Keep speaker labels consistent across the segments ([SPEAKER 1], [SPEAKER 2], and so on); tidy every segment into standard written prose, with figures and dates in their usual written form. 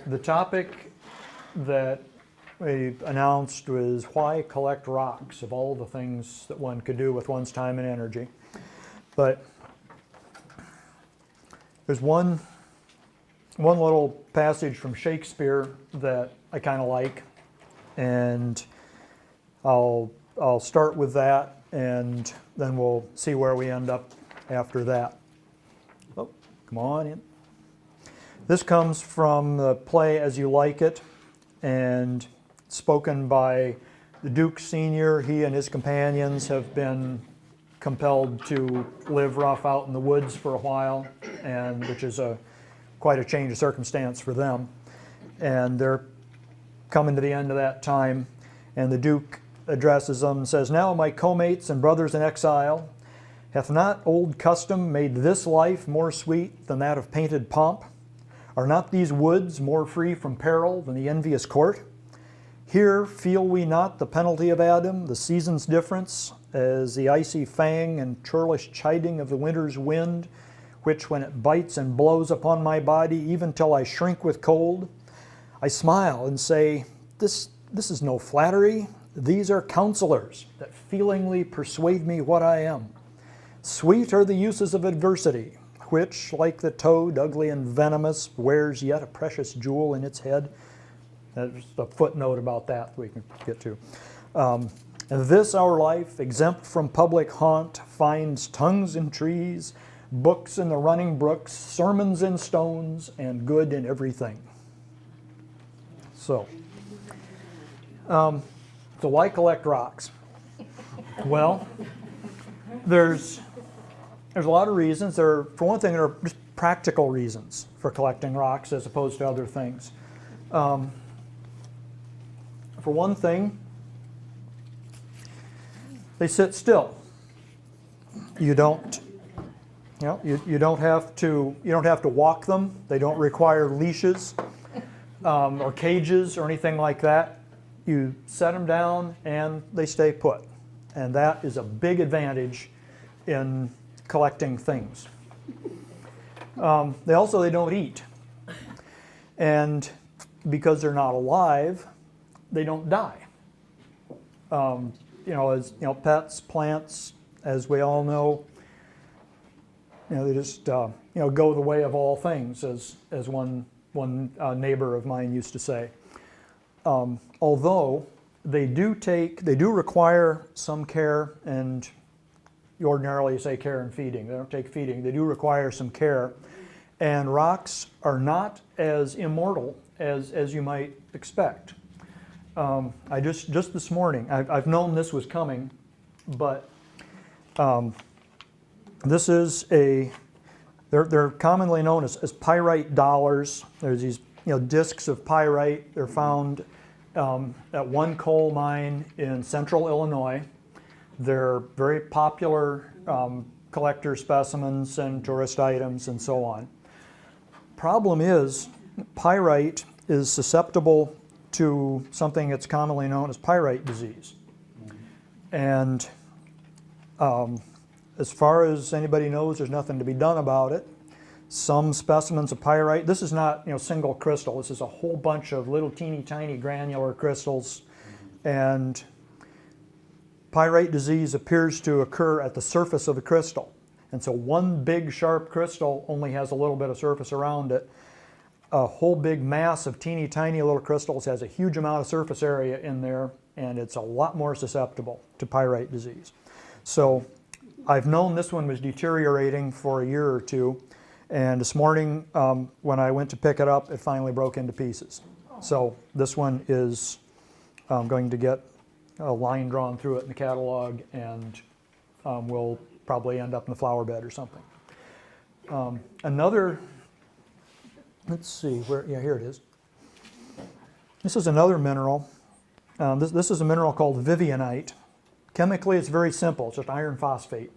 [SPEAKER 1] The topic that we announced was why collect rocks, of all the things that one could do with one's time and energy. But there's one little passage from Shakespeare that I kind of like, and I'll start with that, and then we'll see where we end up after that. Oh, come on in. This comes from the play As You Like It, and spoken by the Duke Sr. He and his companions have been compelled to live rough out in the woods for a while, and which is quite a change of circumstance for them. And they're coming to the end of that time, and the Duke addresses them and says, "Now, my co-mates and brothers in exile, hath not old custom made this life more sweet than that of painted pomp? Are not these woods more free from peril than the envious court? Here feel we not the penalty of Adam, the season's difference, as the icy fang and churlish chiding of the winter's wind, which when it bites and blows upon my body, even till I shrink with cold, I smile and say, this is no flattery. These are counselors that feelingly persuade me what I am. Sweet are the uses of adversity, which, like the toad, ugly and venomous, wears yet a precious jewel in its head." There's a footnote about that we can get to. "And this our life, exempt from public haunt, finds tongues in trees, books in the running brooks, sermons in stones, and good in everything." So why collect rocks? Well, there's a lot of reasons. For one thing, there are just practical reasons for collecting rocks as opposed to other things. For one thing, they sit still. You don't have to walk them. They don't require leashes or cages or anything like that. You set them down and they stay put, and that is a big advantage in collecting things. They don't eat, and because they're not alive, they don't die. Pets, plants, as we all know, they just go the way of all things, as one neighbor of mine used to say. Although they do require some care, and ordinarily you say care and feeding. They don't take feeding. They do require some care, and rocks are not as immortal as you might expect. I just this morning, I've known this was coming, but this is they're commonly known as pyrite dollars. There's these discs of pyrite. They're found at one coal mine in central Illinois. They're very popular collector specimens and tourist items and so on. Problem is, pyrite is susceptible to something that's commonly known as pyrite disease. And as far as anybody knows, there's nothing to be done about it. Some specimens of pyrite, this is not single crystal, this is a whole bunch of little teeny tiny granular crystals, and pyrite disease appears to occur at the surface of the crystal. And so one big sharp crystal only has a little bit of surface around it. A whole big mass of teeny tiny little crystals has a huge amount of surface area in there, and it's a lot more susceptible to pyrite disease. So I've known this one was deteriorating for a year or two, and this morning when I went to pick it up, it finally broke into pieces. So this one is going to get a line drawn through it in the catalog, and will probably end up in the flower bed or something. Let's see, here it is. This is another mineral. This is a mineral called vivianite. Chemically, it's very simple. It's just iron phosphate.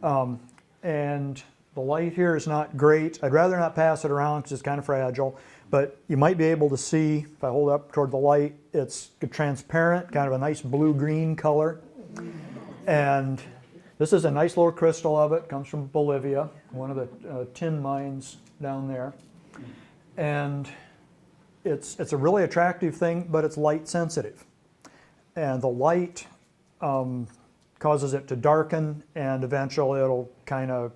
[SPEAKER 1] And the light here is not great. I'd rather not pass it around because it's kind of fragile. But you might be able to see, if I hold it up toward the light, it's transparent, kind of a nice blue-green color. And this is a nice little crystal of it. Comes from Bolivia, one of the tin mines down there. And it's a really attractive thing, but it's light sensitive. And the light causes it to darken, and eventually it'll kind of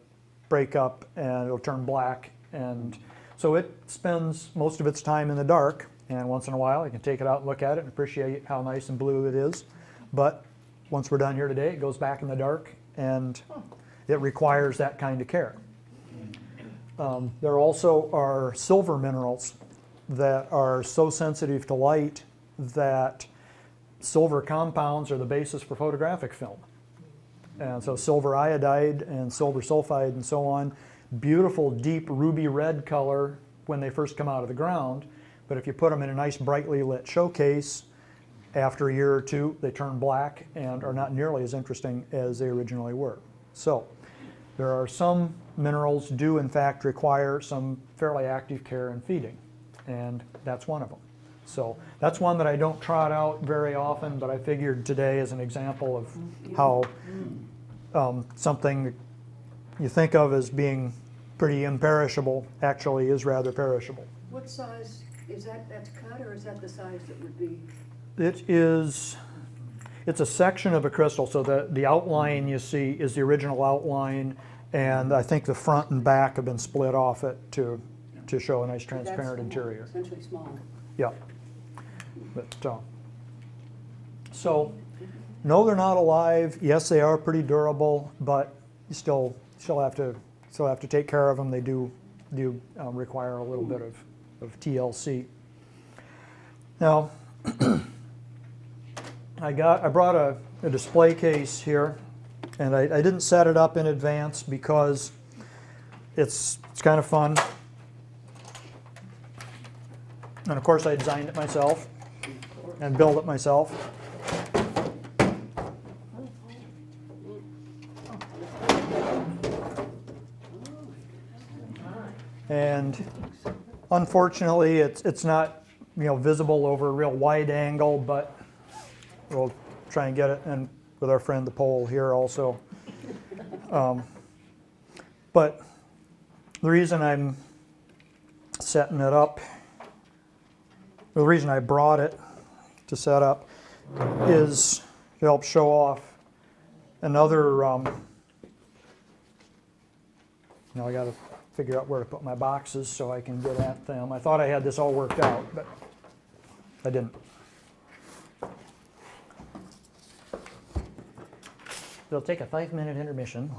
[SPEAKER 1] break up and it'll turn black. And so it spends most of its time in the dark, and once in a while you can take it out and look at it and appreciate how nice and blue it is. But once we're done here today, it goes back in the dark, and it requires that kind of care. There also are silver minerals that are so sensitive to light that silver compounds are the basis for photographic film. And so silver iodide and silver sulfide and so on, beautiful deep ruby red color when they first come out of the ground, but if you put them in a nice brightly lit showcase, after a year or two they turn black and are not nearly as interesting as they originally were. So there are some minerals do in fact require some fairly active care and feeding, and that's one of them. So that's one that I don't trot out very often, but I figured today as an example of how something you think of as being pretty imperishable actually is rather perishable.
[SPEAKER 2] What size is that? That's cut, or is that the size that would be?
[SPEAKER 1] It's a section of a crystal, so the outline you see is the original outline, and I think the front and back have been split off it to show a nice transparent interior.
[SPEAKER 2] Essentially small.
[SPEAKER 1] Yeah. But, so, no, they're not alive. Yes, they are pretty durable, but you still have to take care of them. They do require a little bit of TLC. Now, I brought a display case here, and I didn't set it up in advance because it's kind of fun. And of course I designed it myself and built it myself. And unfortunately it's not visible over a real wide angle, but we'll try and get it, and with our friend the pole here also. But the reason I'm setting it up, the reason I brought it to set up is to help show off another, I got to figure out where to put my boxes so I can get at them. I thought I had this all worked out, but I didn't. They'll take a 5-minute intermission.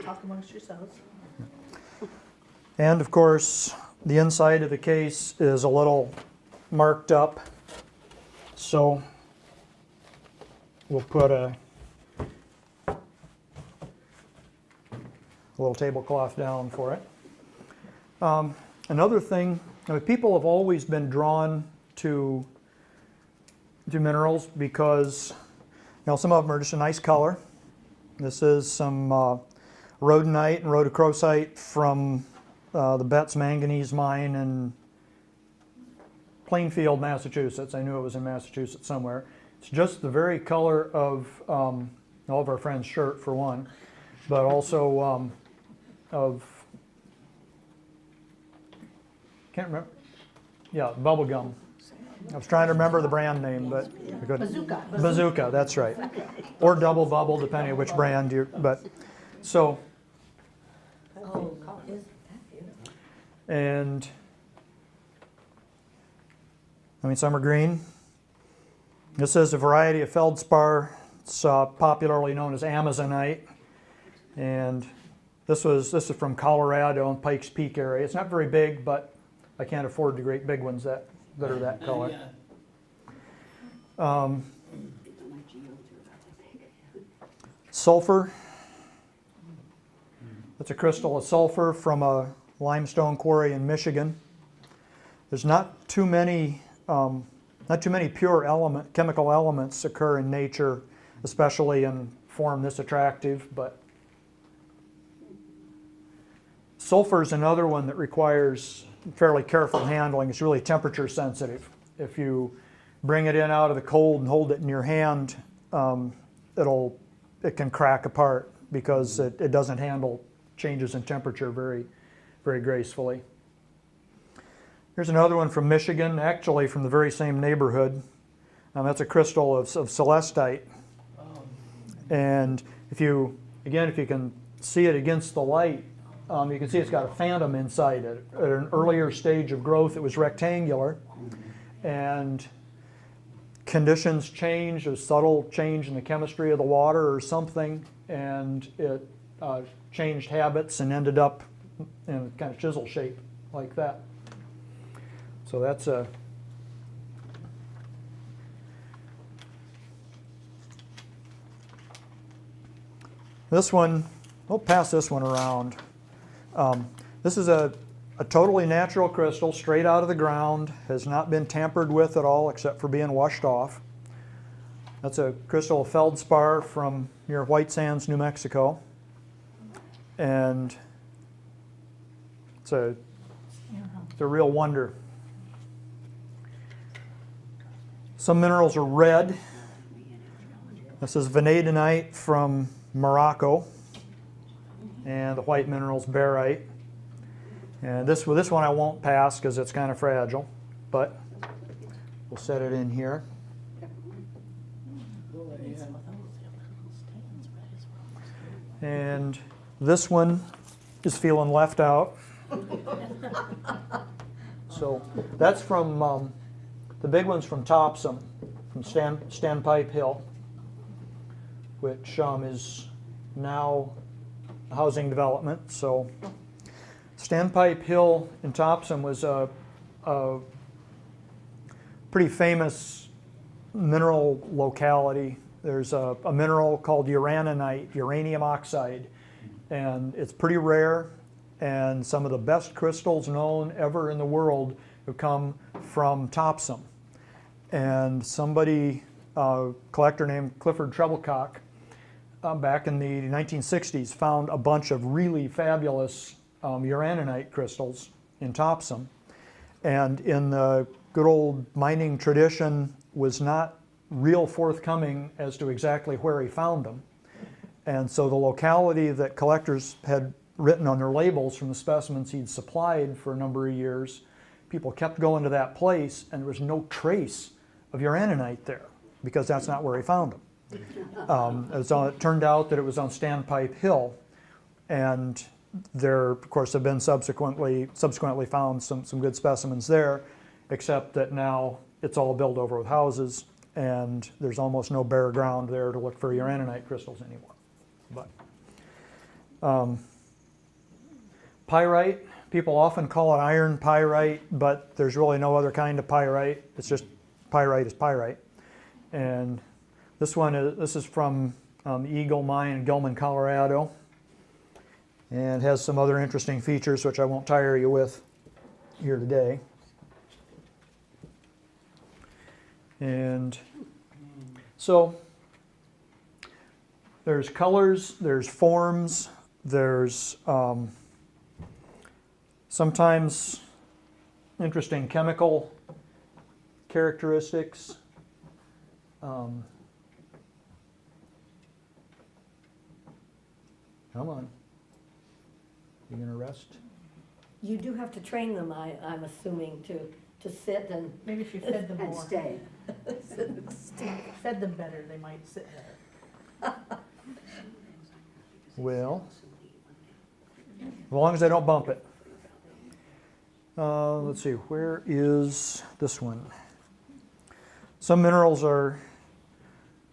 [SPEAKER 3] Talk amongst yourselves.
[SPEAKER 1] And of course, the inside of the case is a little marked up, so we'll put a little tablecloth down for it. Another thing, people have always been drawn to minerals because some of them are just a nice color. This is some rhodonite and rhodochrosite from the Betts Manganese Mine in Plainfield, Massachusetts. I knew it was in Massachusetts somewhere. It's just the very color of all of our friends' shirt, for one, but also of, can't remember, yeah, bubble gum. I was trying to remember the brand name, but I couldn't.
[SPEAKER 3] Bazooka.
[SPEAKER 1] Bazooka, that's right. Or Double Bubble, depending on which brand you're, but, so.
[SPEAKER 3] Oh,
[SPEAKER 1] And, some are green. This is a variety of feldspar. It's popularly known as Amazonite. And this is from Colorado and Pikes Peak area. It's not very big, but I can't afford the great big ones that are that color. Sulfur. That's a crystal of sulfur from a limestone quarry in Michigan. There's not too many pure chemical elements occur in nature, especially in form this attractive, but sulfur is another one that requires fairly careful handling. It's really temperature sensitive. If you bring it in out of the cold and hold it in your hand, it can crack apart because it doesn't handle changes in temperature very, very gracefully. Here's another one from Michigan, actually from the very same neighborhood. That's a crystal of celestite. And if you can see it against the light, you can see it's got a phantom inside it. At an earlier stage of growth, it was rectangular. And conditions changed, a subtle change in the chemistry of the water or something, and it changed habits and ended up in a kind of chisel shape like that. So that's a this one, we'll pass this one around. This is a totally natural crystal, straight out of the ground, has not been tampered with at all except for being washed off. That's a crystal of Feldspar from near White Sands, New Mexico. And it's a real wonder. Some minerals are red. This is vanadinite from Morocco, and the white mineral's barite. And this one I won't pass because it's kind of fragile, but we'll set it in here. And this one is feeling left out. So that's from the big one's from Topsom, from Standpipe Hill, which is now a housing development. So Standpipe Hill in Topsom was a pretty famous mineral locality. There's a mineral called uraninite, uranium oxide, and it's pretty rare, and some of the best crystals known ever in the world have come from Topsom. And somebody, a collector named Clifford Treblecock, back in the 1960s found a bunch of really fabulous uraninite crystals in Topsom. And in the good old mining tradition was not real forthcoming as to exactly where he found them. And so the locality that collectors had written on their labels from the specimens he'd supplied for a number of years, people kept going to that place and there was no trace of uraninite there because that's not where he found them. It turned out that it was on Standpipe Hill, and there, of course, have been subsequently found some good specimens there, except that now it's all built over with houses, and there's almost no bare ground there to look for uraninite crystals anymore. But pyrite, people often call it iron pyrite, but there's really no other kind of pyrite. It's just pyrite is pyrite. And this is from the Eagle Mine in Gilman, Colorado, and has some other interesting features which I won't tire you with here today. And so there's colors, there's forms, there's sometimes interesting chemical characteristics. Come on. You gonna rest?
[SPEAKER 4] You do have to train them, I'm assuming, to sit and
[SPEAKER 3] Maybe if you fed them
[SPEAKER 2] And
[SPEAKER 3] more,
[SPEAKER 2] stay.
[SPEAKER 3] fed them better, they might sit better.
[SPEAKER 1] Well, as long as I don't bump it. Let's see, where is this one? Some minerals are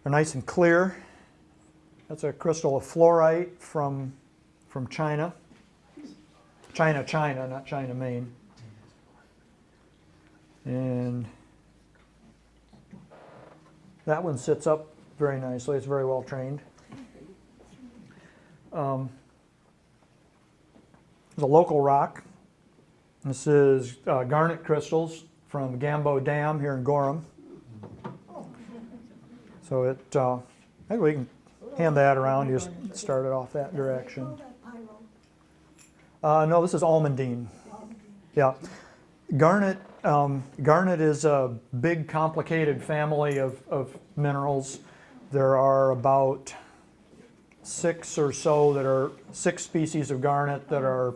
[SPEAKER 1] nice and clear. That's a crystal of fluorite from China. China, not China, Maine. And that one sits up very nicely. It's very well trained. There's a local rock. This is Garnet Crystals from Gambo Dam here in Gorham. So it, I think we can hand that around. You just start it off that direction. No, this is almandine. Yeah. Garnet is a big, complicated family of minerals. There are about six species of garnet that are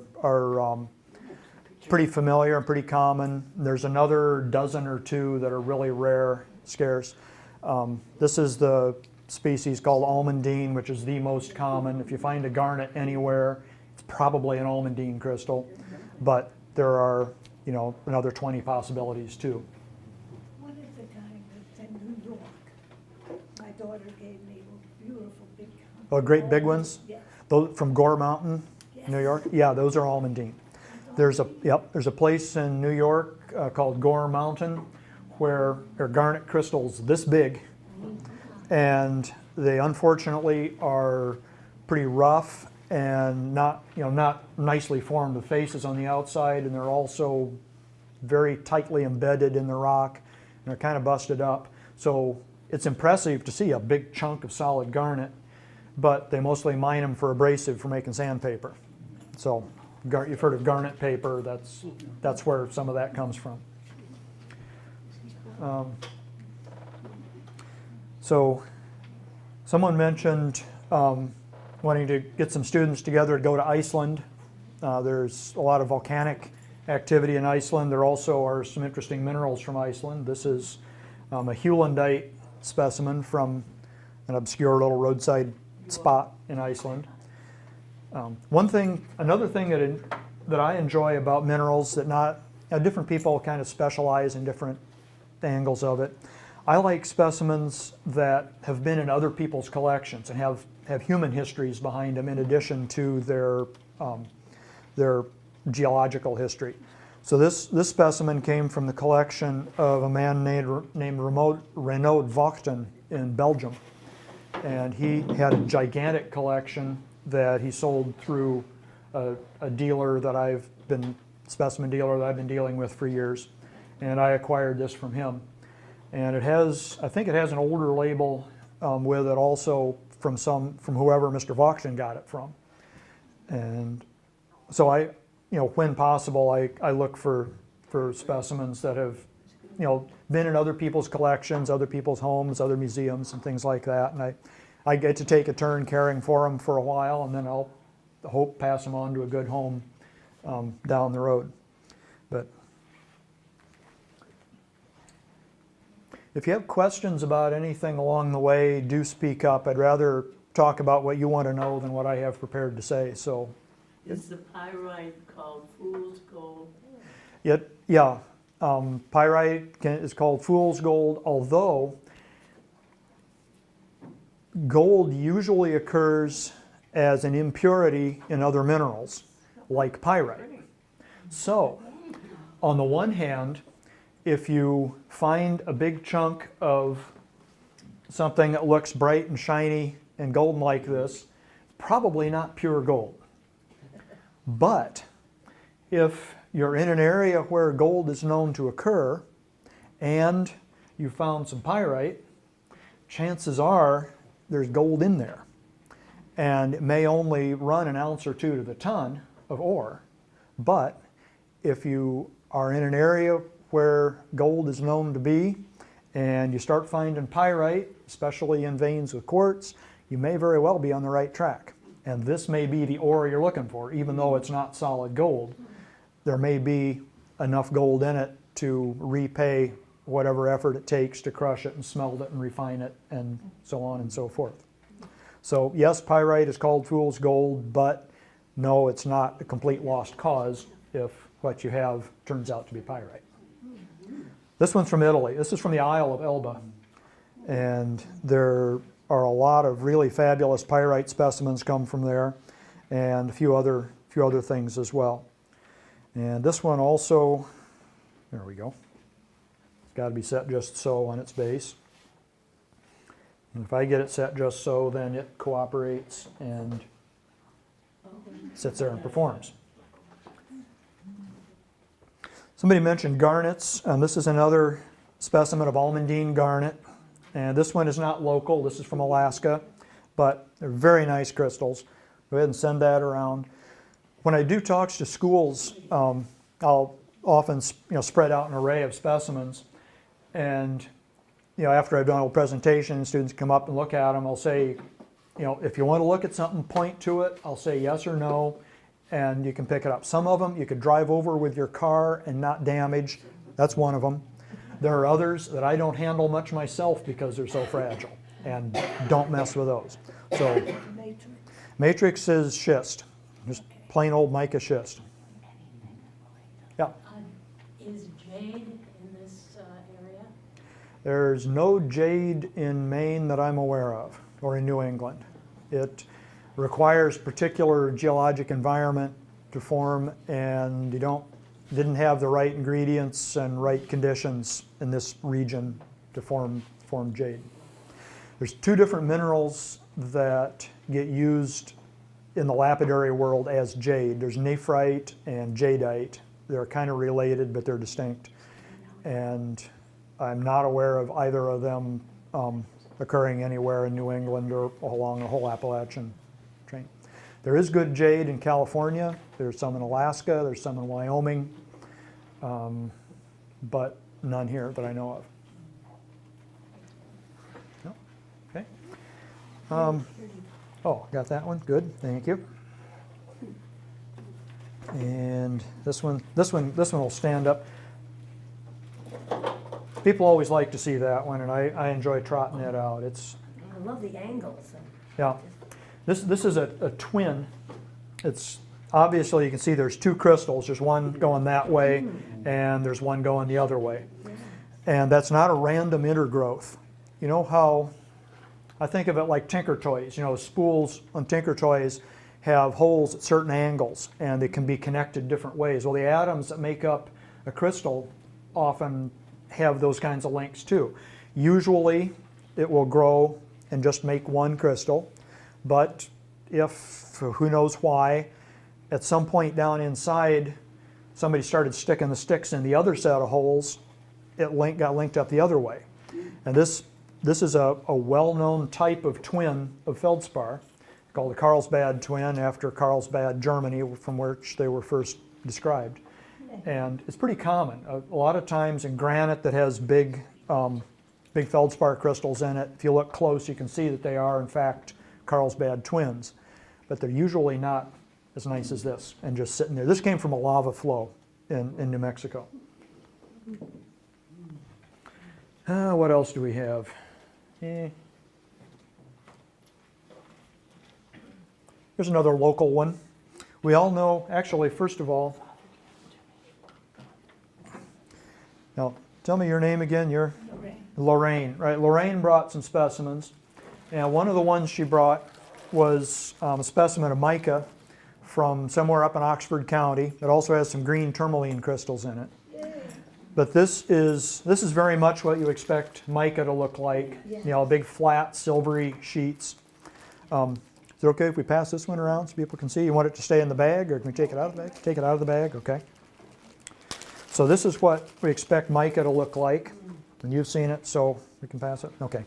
[SPEAKER 1] pretty familiar and pretty common. There's another dozen or two that are really rare, scarce. This is the species called almandine, which is the most common. If you find a garnet anywhere, it's probably an almandine crystal, but there are, you know, another 20 possibilities too.
[SPEAKER 5] What is the kind that's in New York? My daughter gave me a beautiful big.
[SPEAKER 1] Oh, great big ones?
[SPEAKER 5] Yes.
[SPEAKER 1] Those from Gore Mountain, New York? Yeah, those are almandine. There's a place in New York called Gore Mountain where there are garnet crystals this big, and they unfortunately are pretty rough and not nicely formed with faces on the outside, and they're also very tightly embedded in the rock, and they're kind of busted up. So it's impressive to see a big chunk of solid garnet, but they mostly mine them for abrasive for making sandpaper. So you've heard of garnet paper, that's where some of that comes from. So someone mentioned wanting to get some students together to go to Iceland. There's a lot of volcanic activity in Iceland. There also are some interesting minerals from Iceland. This is a hewlandite specimen from an obscure little roadside spot in Iceland. Another thing that I enjoy about minerals that different people kind of specialize in different angles of it. I like specimens that have been in other people's collections and have human histories behind them in addition to their geological history. So this specimen came from the collection of a man named Renaud Vochten in Belgium. And he had a gigantic collection that he sold through a specimen dealer that I've been dealing with for years. And I acquired this from him. And I think it has an older label with it also from whoever Mr. Vochten got it from. And so when possible, I look for specimens that have, been in other people's collections, other people's homes, other museums and things like that. And I get to take a turn caring for them for a while, and then I'll pass them on to a good home down the road. But if you have questions about anything along the way, do speak up. I'd rather talk about what you want to know than what I have prepared to say. So,
[SPEAKER 6] Is the pyrite called fool's gold?
[SPEAKER 1] Pyrite is called fool's gold, although gold usually occurs as an impurity in other minerals, like pyrite. So, on the one hand, if you find a big chunk of something that looks bright and shiny and golden like this, probably not pure gold. But if you're in an area where gold is known to occur and you found some pyrite, chances are there's gold in there. And it may only run an ounce or two to the ton of ore, but if you are in an area where gold is known to be and you start finding pyrite, especially in veins with quartz, you may very well be on the right track. And this may be the ore you're looking for, even though it's not solid gold. There may be enough gold in it to repay whatever effort it takes to crush it and smelt it and refine it and so on and so forth. So yes, pyrite is called fool's gold, but no, it's not a complete lost cause if what you have turns out to be pyrite. This one's from Italy. This is from the Isle of Elba. And there are a lot of really fabulous pyrite specimens come from there, and a few other things as well. And this one also, there we go. It's got to be set just so on its base. And if I get it set just so, then it cooperates and sits there and performs. Somebody mentioned garnets. This is another specimen of almandine garnet. And this one is not local. This is from Alaska, but they're very nice crystals. Go ahead and send that around. When I do talks to schools, I'll often spread out an array of specimens. And after I've done a little presentation, students come up and look at them. I'll say, if you want to look at something, point to it. I'll say yes or no. and you can pick it up. Some of them you could drive over with your car and not damage. That's one of them. There are others that I don't handle much myself because they're so fragile, and don't mess with those. So
[SPEAKER 5] Matrix.
[SPEAKER 1] matrix is schist, just plain old mica schist. Yeah.
[SPEAKER 6] Is jade in this area?
[SPEAKER 1] There's no jade in Maine that I'm aware of, or in New England. It requires particular geologic environment to form, and you didn't have the right ingredients and right conditions in this region to form jade. There's two different minerals that get used in the lapidary world as jade. There's nephrite and jadeite. They're kind of related, but they're distinct. And I'm not aware of either of them occurring anywhere in New England or along the whole Appalachian chain. There is good jade in California. There's some in Alaska. There's some in Wyoming. But none here that I know of. No? Okay. Oh, got that one. Good. Thank you. And this one will stand up. People always like to see that one, and I enjoy trotting it out.
[SPEAKER 4] I love the angles.
[SPEAKER 1] Yeah. This is a twin. It's obviously, you can see there's two crystals. There's one going that way, and there's one going the other way. And that's not a random intergrowth. You know how I think of it like Tinker Toys. You know, spools on Tinker Toys have holes at certain angles, and they can be connected different ways. Well, the atoms that make up a crystal often have those kinds of links too. Usually, it will grow and just make one crystal, but if, who knows why, at some point down inside, somebody started sticking the sticks in the other set of holes, it got linked up the other way. And this is a well-known type of twin of Feldspar, called the Carlsbad Twin, after Carlsbad, Germany, from which they were first described. And it's pretty common. A lot of times in granite that has big Feldspar crystals in it, if you look close, you can see that they are, in fact, Carlsbad twins. But they're usually not as nice as this and just sitting there. This came from a lava flow in New Mexico. What else do we have? Here's another local one. We all know, actually, first of all, now tell me your name again. You're Lorraine, right? Lorraine brought some specimens, and one of the ones she brought was a specimen of mica from somewhere up in Oxford County. It also has some green tourmaline crystals in it. But this is very much what you expect mica to look like. You know, big flat silvery sheets. Is it okay if we pass this one around so people can see? You want it to stay in the bag, or can we take it out of the bag? Take it out of the bag, okay. So this is what we expect mica to look like. And you've seen it, so we can pass it? Okay.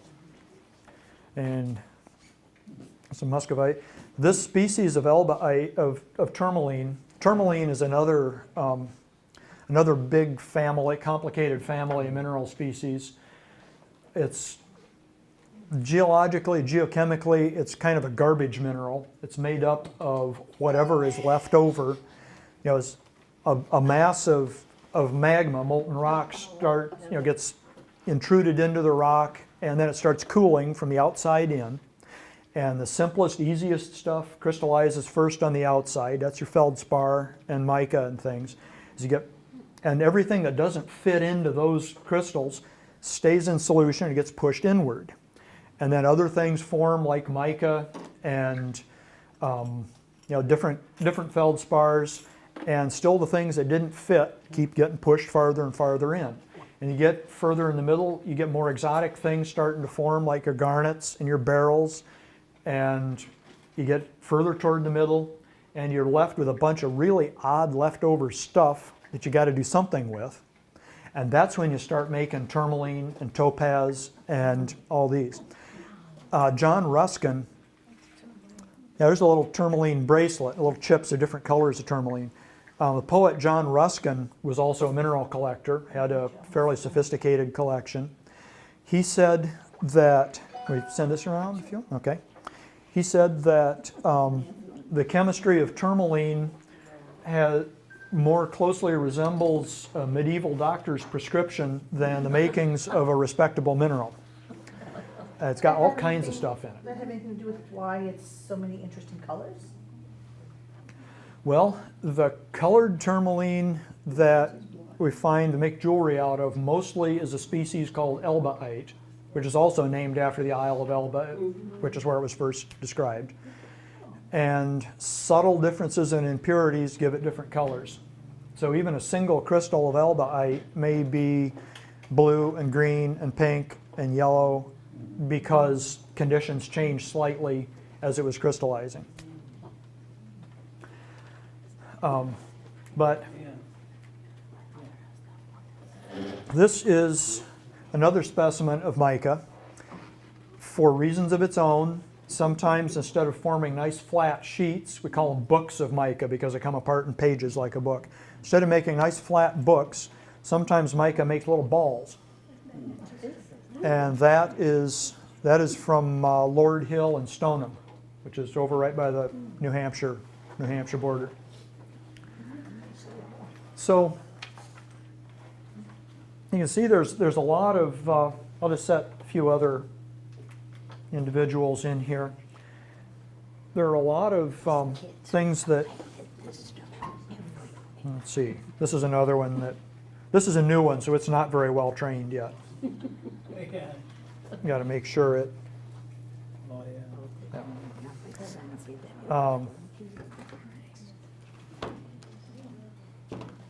[SPEAKER 1] And some muscovite. This species of of tourmaline. Tourmaline is another big family, complicated family of mineral species. It's geologically, geochemically, it's kind of a garbage mineral. It's made up of whatever is left over. You know, it's a mass of magma, molten rock, gets intruded into the rock, and then it starts cooling from the outside in. And the simplest, easiest stuff crystallizes first on the outside. That's your feldspar and mica and things. And everything that doesn't fit into those crystals stays in solution and gets pushed inward. And then other things form like mica and different feldspars, and still the things that didn't fit keep getting pushed farther and farther in. And you get further in the middle, you get more exotic things starting to form, like your garnets and your beryls, and you get further toward the middle, and you're left with a bunch of really odd leftover stuff that you got to do something with. And that's when you start making tourmaline and topaz and all these. John Ruskin, there's a little tourmaline bracelet, little chips of different colors of tourmaline. The poet John Ruskin was also a mineral collector, had a fairly sophisticated collection. He said that, can we send this around if you want? Okay. He said that the chemistry of tourmaline more closely resembles a medieval doctor's prescription than the makings of a respectable mineral. It's got all kinds of stuff in it.
[SPEAKER 3] Does that have anything to do with why it's so many interesting colors?
[SPEAKER 1] Well, the colored tourmaline that we find to make jewelry out of mostly is a species called Elbaite, which is also named after the Isle of Elba, which is where it was first described. And subtle differences in impurities give it different colors. So even a single crystal of Elbaite may be blue and green and pink and yellow because conditions changed slightly as it was crystallizing. But this is another specimen of mica. For reasons of its own, sometimes instead of forming nice flat sheets, we call them books of mica because they come apart in pages like a book. Instead of making nice flat books, sometimes mica makes little balls. And that is from Lord Hill and Stoneham, which is over right by the New Hampshire border. So you can see there's a lot of, I'll just set a few other individuals in here. There are a lot of things that, let's see, this is another one this is a new one, so it's not very well trained yet. Got to make sure it. Yeah.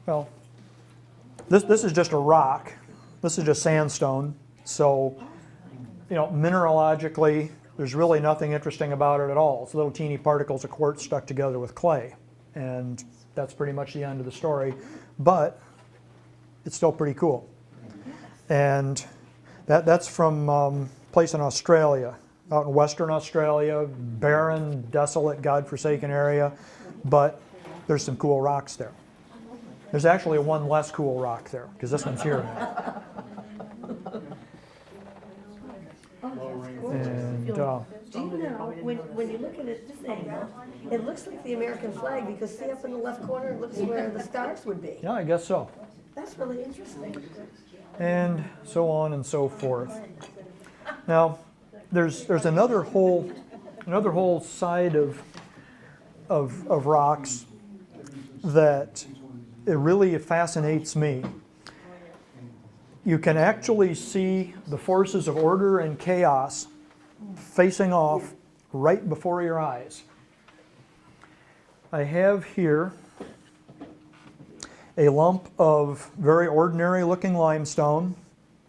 [SPEAKER 1] Well, this is just a rock. This is just sandstone. So, mineralogically, there's really nothing interesting about it at all. It's little teeny particles of quartz stuck together with clay. And that's pretty much the end of the story. But it's still pretty cool. And that's from a place in Australia, out in Western Australia, barren, desolate, godforsaken area. But there's some cool rocks there. There's actually one less cool rock there, because this one's here now. And,
[SPEAKER 4] Do you know, when you look at it this angle, it looks like the American flag because see up in the left corner, it looks where the stars would be.
[SPEAKER 1] yeah, I guess so.
[SPEAKER 4] That's really interesting.
[SPEAKER 1] And so on and so forth. Now, there's another whole side of rocks that it really fascinates me. You can actually see the forces of order and chaos facing off right before your eyes. I have here a lump of very ordinary looking limestone.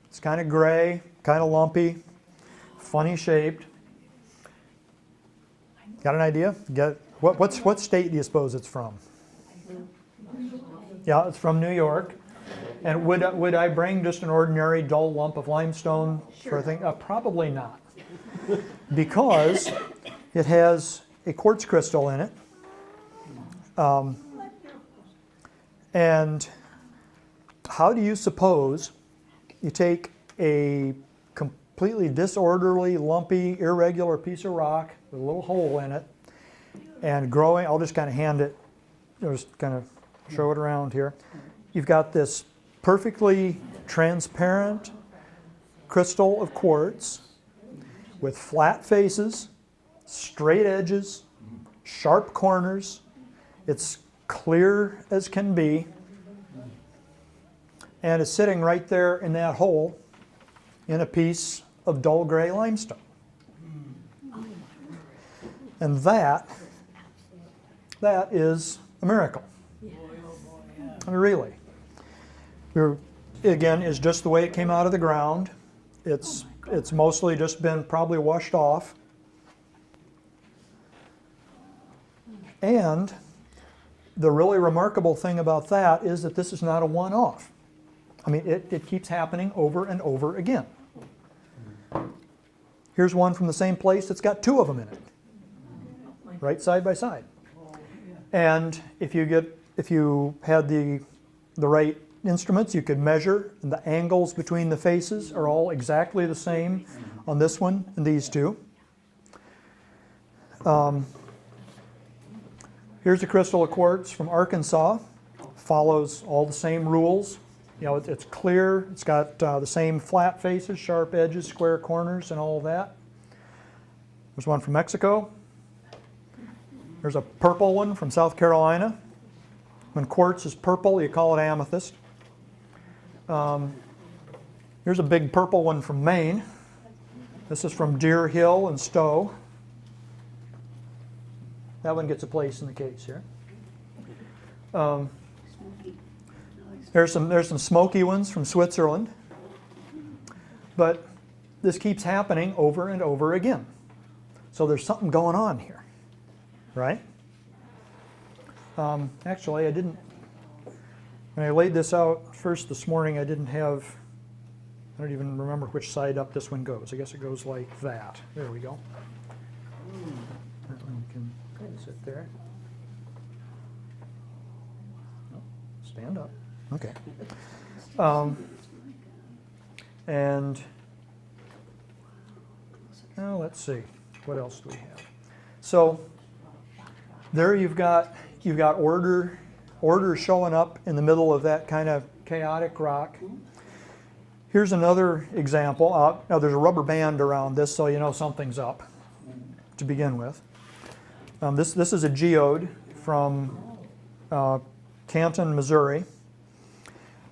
[SPEAKER 1] It's kind of gray, kind of lumpy, funny shaped. Got an idea? What state do you suppose it's from? Yeah, it's from New York. And would I bring just an ordinary dull lump of limestone for a thing? Probably not. Because it has a quartz crystal in it. And how do you suppose you take a completely disorderly, lumpy, irregular piece of rock with a little hole in it and growing, I'll just kind of hand it, just kind of show it around here. You've got this perfectly transparent crystal of quartz with flat faces, straight edges, sharp corners. It's clear as can be, and it's sitting right there in that hole in a piece of dull gray limestone. And that is a miracle. I mean, really. Again, is just the way it came out of the ground. It's mostly just been probably washed off. And the really remarkable thing about that is that this is not a one-off. I mean, it keeps happening over and over again. Here's one from the same place that's got two of them in it, right side by side. And if you had the right instruments, you could measure, and the angles between the faces are all exactly the same on this one and these two. Here's a crystal of quartz from Arkansas. Follows all the same rules. You know, it's clear. It's got the same flat faces, sharp edges, square corners, and all of that. There's one from Mexico. There's a purple one from South Carolina. When quartz is purple, you call it amethyst. Here's a big purple one from Maine. This is from Deer Hill and Stowe. That one gets a place in the case here. There's some smoky ones from Switzerland. But this keeps happening over and over again. So there's something going on here, right? Actually, I didn't, when I laid this out first this morning, I don't even remember which side up this one goes. I guess it goes like that. There we go. That one can sit there. No, stand up. Okay. And now let's see, what else do we have? So there you've got order showing up in the middle of that kind of chaotic rock. Here's another example. Now there's a rubber band around this, so you know something's up to begin with. This is a geode from Canton, Missouri.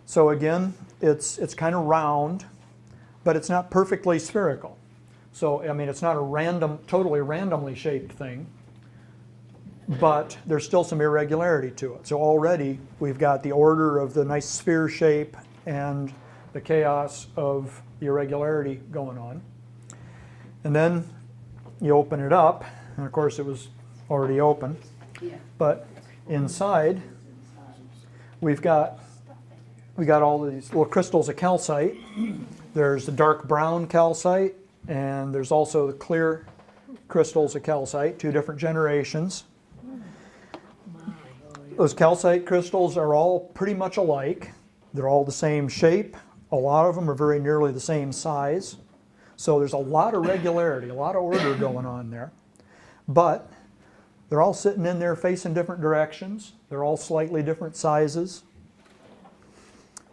[SPEAKER 1] So again, it's kind of round, but it's not perfectly spherical. So I mean, it's not a totally randomly shaped thing, but there's still some irregularity to it. So already we've got the order of the nice sphere shape and the chaos of the irregularity going on. And then you open it up, and of course it was already open.
[SPEAKER 2] Yeah.
[SPEAKER 1] But inside, we've got all these little crystals of calcite. There's the dark brown calcite, and there's also the clear crystals of calcite, two different generations. Those calcite crystals are all pretty much alike. They're all the same shape. A lot of them are very nearly the same size. So there's a lot of regularity, a lot of order going on there. But they're all sitting in there facing different directions. They're all slightly different sizes.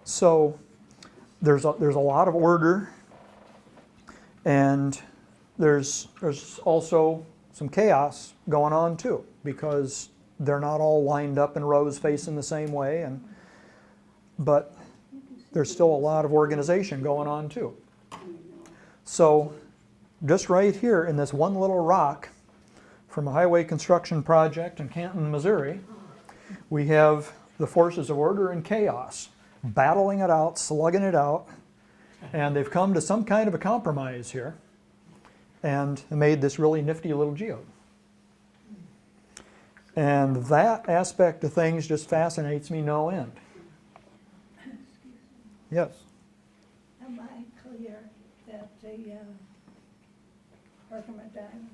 [SPEAKER 1] So there's a lot of order, and there's also some chaos going on too, because they're not all lined up in rows facing the same way, but there's still a lot of organization going on too. So just right here in this one little rock from a highway construction project in Canton, Missouri, we have the forces of order and chaos battling it out, slugging it out, and they've come to some kind of a compromise here and made this really nifty little geode. And that aspect of things just fascinates me no end. Yes?
[SPEAKER 5] Am I clear that the Herkimer Diamond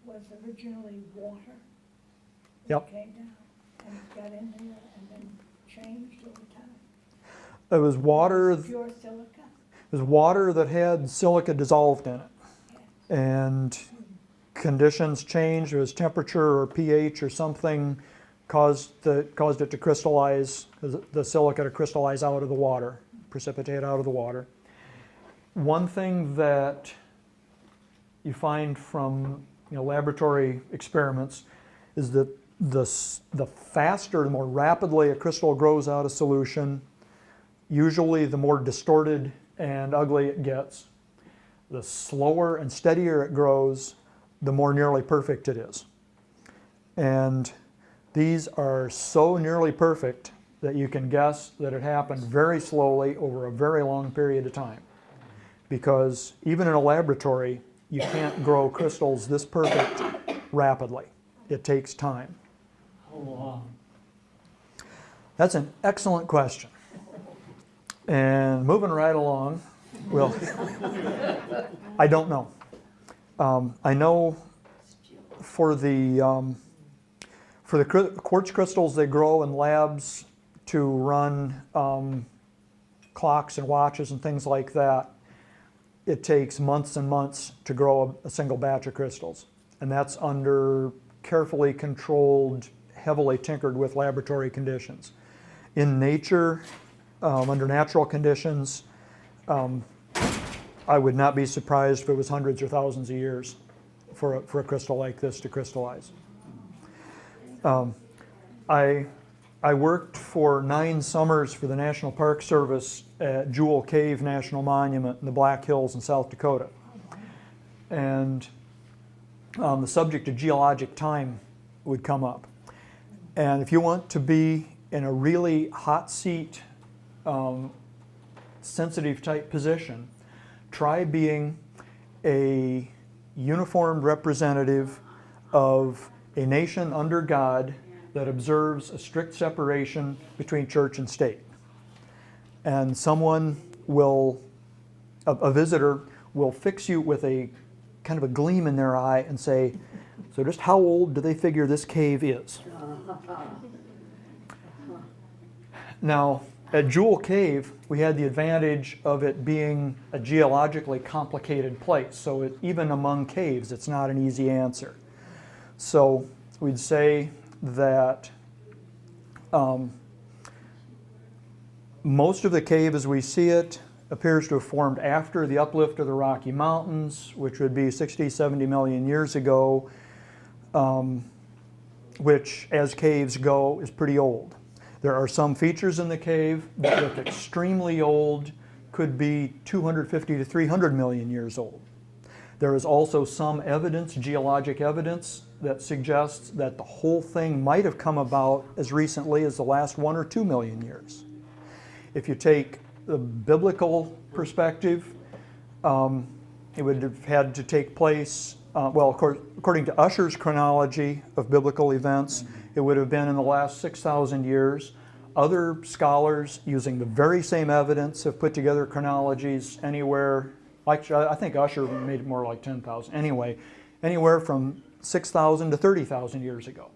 [SPEAKER 5] was originally water?
[SPEAKER 1] Yep.
[SPEAKER 5] It came down and it got in there and then changed over time?
[SPEAKER 1] It was water.
[SPEAKER 5] Pure silica?
[SPEAKER 1] It was water that had silica dissolved in it. And conditions changed. It was temperature or pH or something caused it to crystallize, the silica to crystallize out of the water, precipitate out of the water. One thing that you find from laboratory experiments is that the faster, the more rapidly a crystal grows out of solution, usually the more distorted and ugly it gets. The slower and steadier it grows, the more nearly perfect it is. And these are so nearly perfect that you can guess that it happened very slowly over a very long period of time. Because even in a laboratory, you can't grow crystals this perfect rapidly. It takes time.
[SPEAKER 6] How long?
[SPEAKER 1] That's an excellent question. And moving right along, well, I don't know. I know for the quartz crystals, they grow in labs to run clocks and watches and things like that. It takes months and months to grow a single batch of crystals. And that's under carefully controlled, heavily tinkered with laboratory conditions. In nature, under natural conditions, I would not be surprised if it was hundreds or thousands of years for a crystal like this to crystallize. I worked for 9 summers for the National Park Service at Jewel Cave National Monument in the Black Hills in South Dakota. And the subject of geologic time would come up. And if you want to be in a really hot seat, sensitive type position, try being a uniformed representative of a nation under God that observes a strict separation between church and state. And someone will, a visitor will fix you with a kind of a gleam in their eye and say, so just how old do they figure this cave is? Now, at Jewel Cave, we had the advantage of it being a geologically complicated place. So even among caves, it's not an easy answer. So we'd say that most of the cave as we see it appears to have formed after the uplift of the Rocky Mountains, which would be 60, 70 million years ago, which, as caves go, is pretty old. There are some features in the cave that look extremely old, could be 250 to 300 million years old. There is also some evidence, geologic evidence, that suggests that the whole thing might have come about as recently as the last 1 or 2 million years. If you take the biblical perspective, it would have had to take place, well, according to Ussher's chronology of biblical events, it would have been in the last 6,000 years. Other scholars, using the very same evidence, have put together chronologies anywhere, actually, I think Ussher made it more like 10,000. Anyway, anywhere from 6,000 to 30,000 years ago.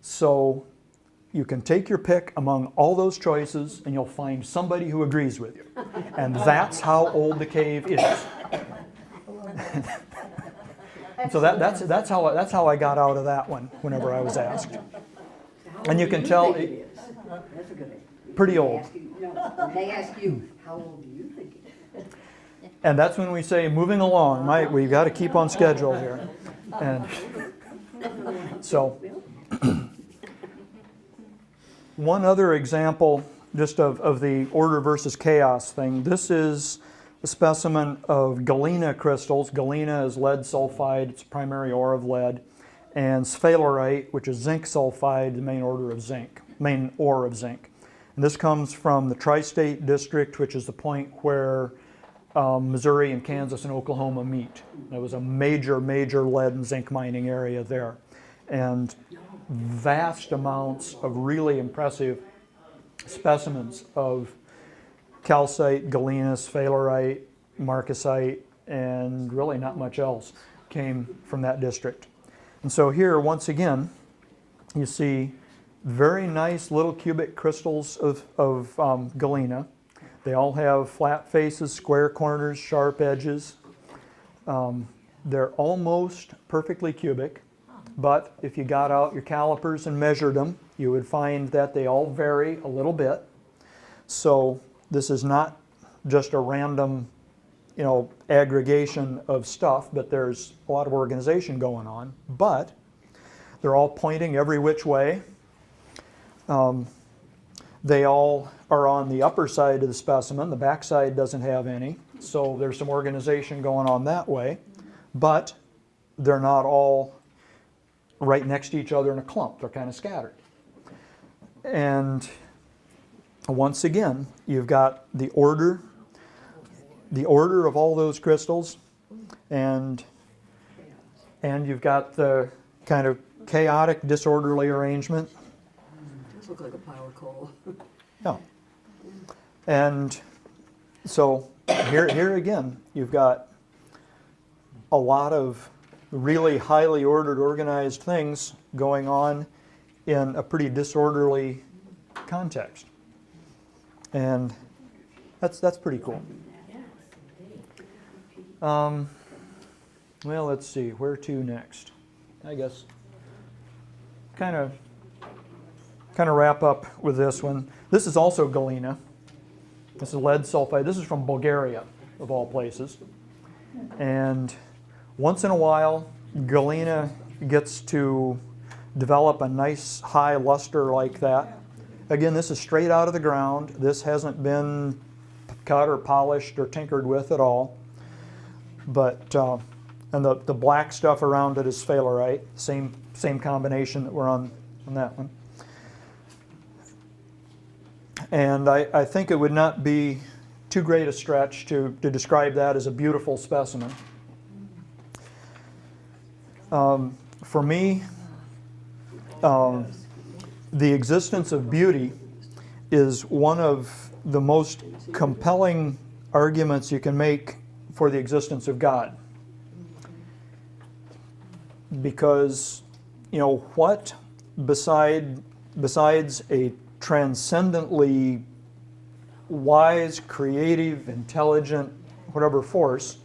[SPEAKER 1] So you can take your pick among all those choices and you'll find somebody who agrees with you. And that's how old the cave is. So that's how I got out of that one whenever I was asked. And you can tell
[SPEAKER 2] That's a good idea.
[SPEAKER 1] pretty old.
[SPEAKER 2] When they ask you, how old do you think it is?
[SPEAKER 1] And that's when we say, moving along, we've got to keep on schedule here. And so, one other example just of the order versus chaos thing. This is a specimen of galena crystals. Galena is lead sulfide, it's a primary ore of lead. And sphalerite, which is zinc sulfide, the main ore of zinc. And this comes from the Tri-State District, which is the point where Missouri and Kansas and Oklahoma meet. There was a major lead and zinc mining area there. And vast amounts of really impressive specimens of calcite, galena, sphalerite, marcasite, and really not much else came from that district. And so here, once again, you see very nice little cubic crystals of galena. They all have flat faces, square corners, sharp edges. They're almost perfectly cubic, but if you got out your calipers and measured them, you would find that they all vary a little bit. So this is not just a random, aggregation of stuff, but there's a lot of organization going on. But they're all pointing every which way. They all are on the upper side of the specimen. The back side doesn't have any. So there's some organization going on that way. But they're not all right next to each other in a clump. They're kind of scattered. And once again, you've got the order of all those crystals, and you've got the kind of chaotic, disorderly arrangement.
[SPEAKER 2] It does look like a pile of coal.
[SPEAKER 1] Yeah. And so here again, you've got a lot of really highly ordered, organized things going on in a pretty disorderly context. And that's pretty cool. Well, let's see, where to next? I guess kind of wrap up with this one. This is also galena. This is lead sulfide. This is from Bulgaria, of all places. And once in a while, galena gets to develop a nice high luster like that. Again, this is straight out of the ground. This hasn't been cut or polished or tinkered with at all. But and the black stuff around it is sphalerite, same combination that we're on that one. And I think it would not be too great a stretch to describe that as a beautiful specimen. For me, the existence of beauty is one of the most compelling arguments you can make for the existence of God. Because, what besides a transcendently wise, creative, intelligent, whatever force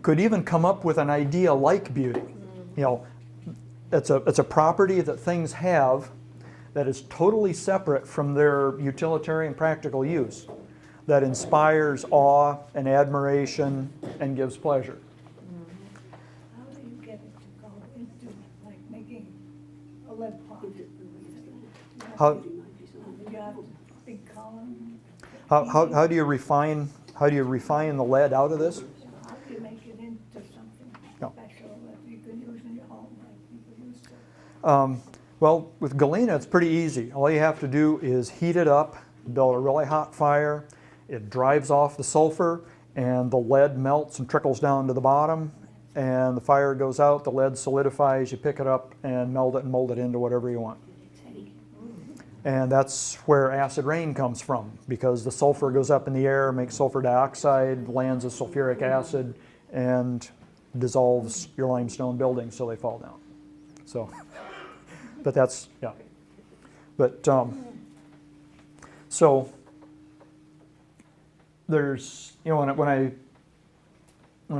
[SPEAKER 1] could even come up with an idea like beauty? It's a property that things have that is totally separate from their utilitarian practical use, that inspires awe and admiration and gives pleasure.
[SPEAKER 5] How do you get it to go into, like, making a lead pot?
[SPEAKER 1] How
[SPEAKER 5] You have big column.
[SPEAKER 1] how do you refine the lead out of this?
[SPEAKER 5] How do you make it into something
[SPEAKER 1] No.
[SPEAKER 5] special that you can use in your home like people used to?
[SPEAKER 1] Well, with galena, it's pretty easy. All you have to do is heat it up, build a really hot fire. It drives off the sulfur, and the lead melts and trickles down to the bottom. And the fire goes out, the lead solidifies, you pick it up and melt it and mold it into whatever you want. And that's where acid rain comes from, because the sulfur goes up in the air, makes sulfur dioxide, lands as sulfuric acid, and dissolves your limestone buildings so they fall down. So, but that's, yeah. But, so, there's, when I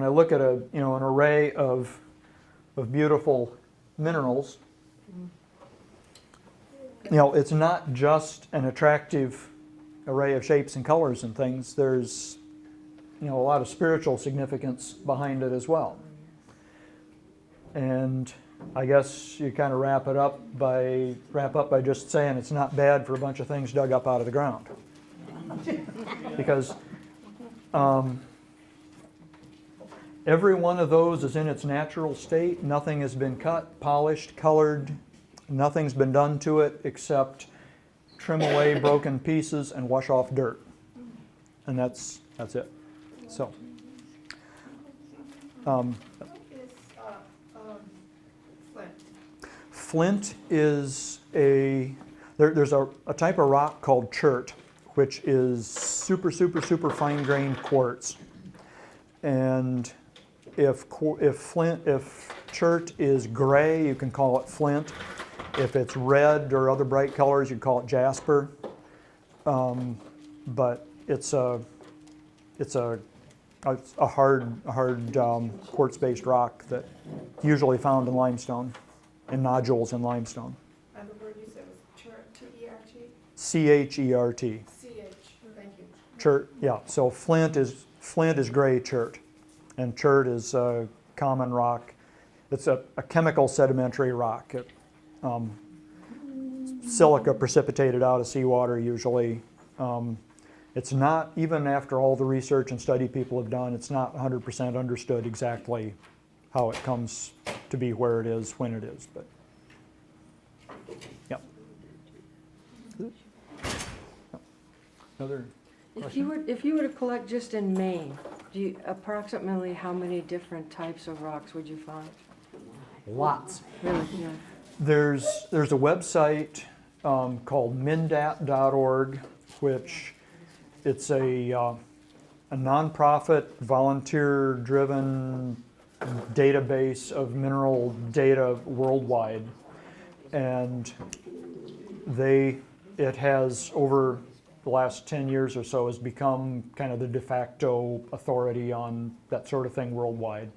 [SPEAKER 1] look at an array of beautiful minerals, it's not just an attractive array of shapes and colors and things. There's, a lot of spiritual significance behind it as well. And I guess you kind of wrap up by just saying it's not bad for a bunch of things dug up out of the ground. Because every one of those is in its natural state. Nothing has been cut, polished, colored. Nothing's been done to it except trim away broken pieces and wash off dirt. And that's it. So. Flint is there's a type of rock called chert, which is super fine-grained quartz. And if chert is gray, you can call it flint. If it's red or other bright colors, you call it jasper. But it's a hard quartz-based rock that usually found in limestone, in nodules in limestone.
[SPEAKER 7] And the word you said was chert, T-E-R-T?
[SPEAKER 1] C-H-E-R-T.
[SPEAKER 7] C-H, thank you.
[SPEAKER 1] Chert, yeah. So flint is gray chert, and chert is a common rock. It's a chemical sedimentary rock. Silica precipitated out of seawater usually. It's not, even after all the research and study people have done, it's not 100% understood exactly how it comes to be where it is, when it is. But, yeah. Another question?
[SPEAKER 8] If you were to collect just in Maine, approximately how many different types of rocks would you find?
[SPEAKER 1] Lots.
[SPEAKER 8] Really? Yeah.
[SPEAKER 1] There's a website called mindat.org, which it's a nonprofit, volunteer-driven database of mineral data worldwide, and it has over the last 10 years or so has become kind of the de facto authority on that sort of thing worldwide.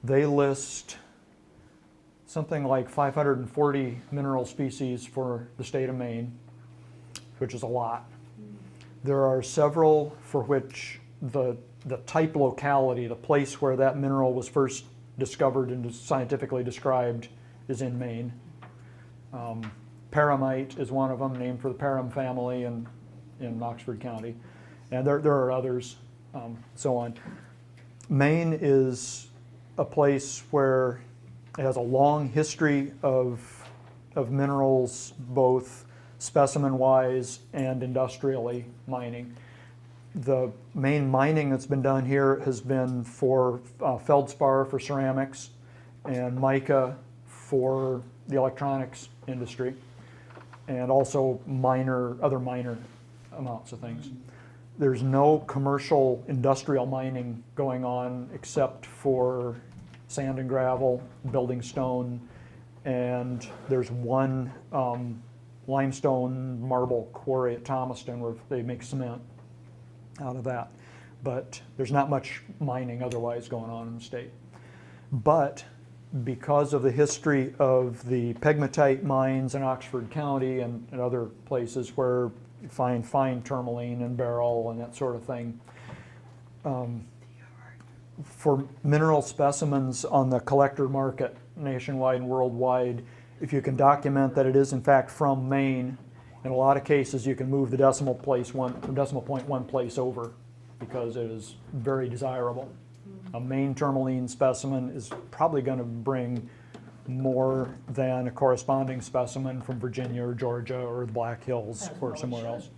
[SPEAKER 1] They list something like 540 mineral species for the state of Maine, which is a lot. There are several for which the type locality, the place where that mineral was first discovered and scientifically described, is in Maine. Paramite is one of them, named for the Param family in Oxford County. And there are others, so on. Maine is a place where it has a long history of minerals, both specimen-wise and industrially mining. The main mining that's been done here has been for Feldspar for ceramics and Mica for the electronics industry, and also other minor amounts of things. There's no commercial industrial mining going on except for sand and gravel, building stone, and there's one limestone marble quarry at Thomaston where they make cement out of that. But there's not much mining otherwise going on in the state. But because of the history of the pegmatite mines in Oxford County and other places where you find fine tourmaline and beryl and that sort of thing, for mineral specimens on the collector market nationwide and worldwide, if you can document that it is in fact from Maine, in a lot of cases you can move the decimal point one place over because it is very desirable. A Maine tourmaline specimen is probably going to bring more than a corresponding specimen from Virginia or Georgia or the Black Hills or somewhere else.